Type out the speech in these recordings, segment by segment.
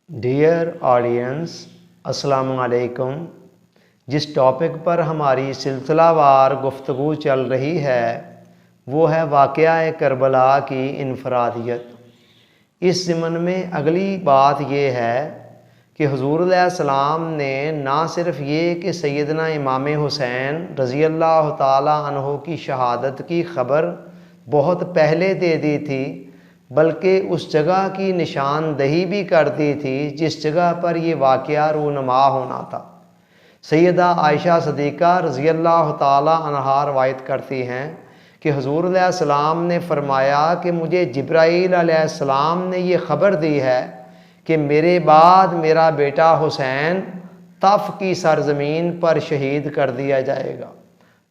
Dear audience, السلام علیکم۔ جس ٹاپک پر ہماری سلسلہ وار گفتگو چل رہی ہے وہ ہے واقعہ کربلا کی انفرادیت۔ اس ضمن میں اگلی بات یہ ہے کہ حضور علیہ السلام نے نہ صرف یہ کہ سیدنا امام حسین رضی اللہ تعالیٰ عنہ کی شہادت کی خبر بہت پہلے دے دی تھی، بلکہ اس جگہ کی نشاندہی بھی کر دی تھی جس جگہ پر یہ واقعہ رونما ہونا تھا۔ سیدہ عائشہ صدیقہ رضی اللہ تعالیٰ عنہا روایت کرتی ہیں کہ حضور علیہ السلام نے فرمایا کہ مجھے جبرائیل علیہ السلام نے یہ خبر دی ہے کہ میرے بعد میرا بیٹا حسین طف کی سرزمین پر شہید کر دیا جائے گا۔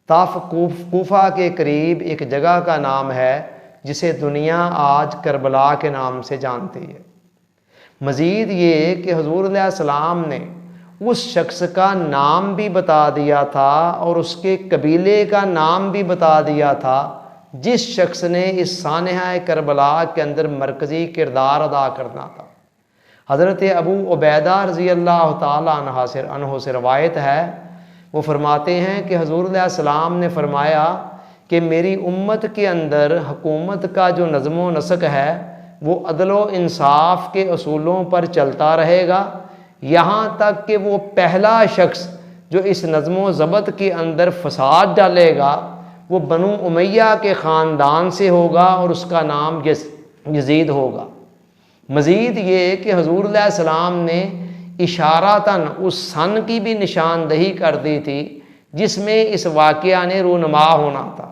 طف کوفہ کے قریب ایک جگہ کا نام ہے جسے دنیا آج کربلا کے نام سے جانتی ہے۔ مزید یہ کہ حضور علیہ السلام نے اس شخص کا نام بھی بتا دیا تھا اور اس کے قبیلے کا نام بھی بتا دیا تھا جس شخص نے اس سانحہ کربلا کے اندر مرکزی کردار ادا کرنا تھا۔ حضرت ابو عبیدہ رضی اللہ تعالیٰ عنہ سے روایت ہے، وہ فرماتے ہیں کہ حضور علیہ السلام نے فرمایا کہ میری امت کے اندر حکومت کا جو نظم و نسق ہے وہ عدل و انصاف کے اصولوں پر چلتا رہے گا، یہاں تک کہ وہ پہلا شخص جو اس نظم و ضبط کے اندر فساد ڈالے گا وہ بنو امیہ کے خاندان سے ہوگا اور اس کا نام یزید ہوگا۔ مزید یہ کہ حضور علیہ السلام نے اشارتاً اس سن کی بھی نشاندہی کر دی تھی جس میں اس واقعہ نے رونما ہونا تھا۔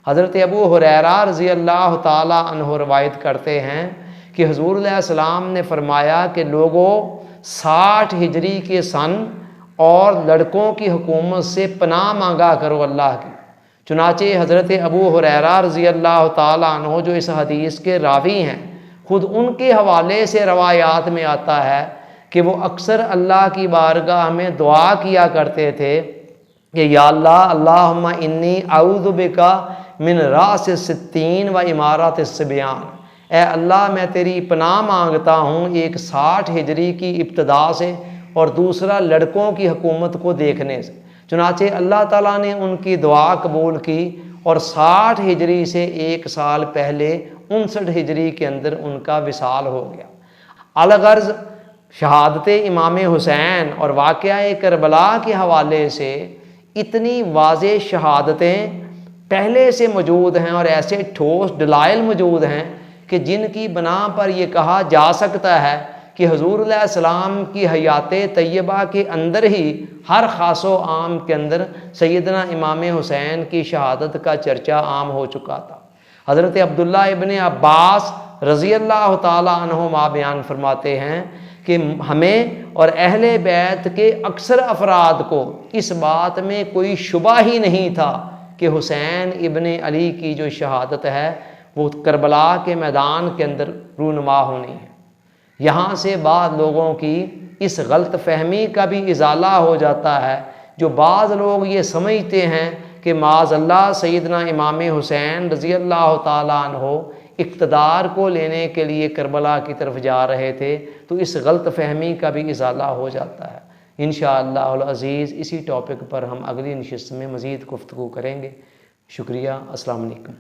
حضرت ابو ہریرہ رضی اللہ تعالیٰ عنہ روایت کرتے ہیں کہ حضور علیہ السلام نے فرمایا کہ لوگوں 60 ہجری کے سن اور لڑکوں کی حکومت سے پناہ مانگا کرو اللہ کی۔ چنانچہ حضرت ابو ہریرہ رضی اللہ تعالیٰ عنہ جو اس حدیث کے راوی ہیں، خود ان کے حوالے سے روایات میں آتا ہے کہ وہ اکثر اللہ کی بارگاہ میں دعا کیا کرتے تھے کہ یا اللہ اللہم انی اعوذ بکا من راس الستین و امارات الصبیان، اے اللہ میں تیری پناہ مانگتا ہوں ایک 60 ہجری کی ابتدا سے اور دوسرا لڑکوں کی حکومت کو دیکھنے سے۔ چنانچہ اللہ تعالیٰ نے ان کی دعا قبول کی اور 60 ہجری سے ایک سال پہلے 59 ہجری کے اندر ان کا وصال ہو گیا۔ الغرض شہادت امام حسین اور واقعہ کربلا کے حوالے سے اتنی واضح شہادتیں پہلے سے موجود ہیں اور ایسے ٹھوس دلائل موجود ہیں کہ جن کی بنا پر یہ کہا جا سکتا ہے کہ حضور علیہ السلام کی حیات طیبہ کے اندر ہی ہر خاص و عام کے اندر سیدنا امام حسین کی شہادت کا چرچا عام ہو چکا تھا۔ حضرت عبداللہ ابن عباس رضی اللہ تعالیٰ عنہما بیان فرماتے ہیں کہ ہمیں اور اہل بیت کے اکثر افراد کو اس بات میں کوئی شبہ ہی نہیں تھا کہ حسین ابن علی کی جو شہادت ہے وہ کربلا کے میدان کے اندر رونما ہونی ہے۔ یہاں سے بعض لوگوں کی اس غلط فہمی کا بھی ازالہ ہو جاتا ہے، جو بعض لوگ یہ سمجھتے ہیں کہ معاذ اللہ سیدنا امام حسین رضی اللہ تعالیٰ عنہ اقتدار کو لینے کے لیے کربلا کی طرف جا رہے تھے، تو اس غلط فہمی کا بھی ازالہ ہو جاتا ہے۔ انشاءاللہ العزیز اسی ٹاپک پر ہم اگلی نشست میں مزید گفتگو کریں گے۔ شکریہ، السلام علیکم۔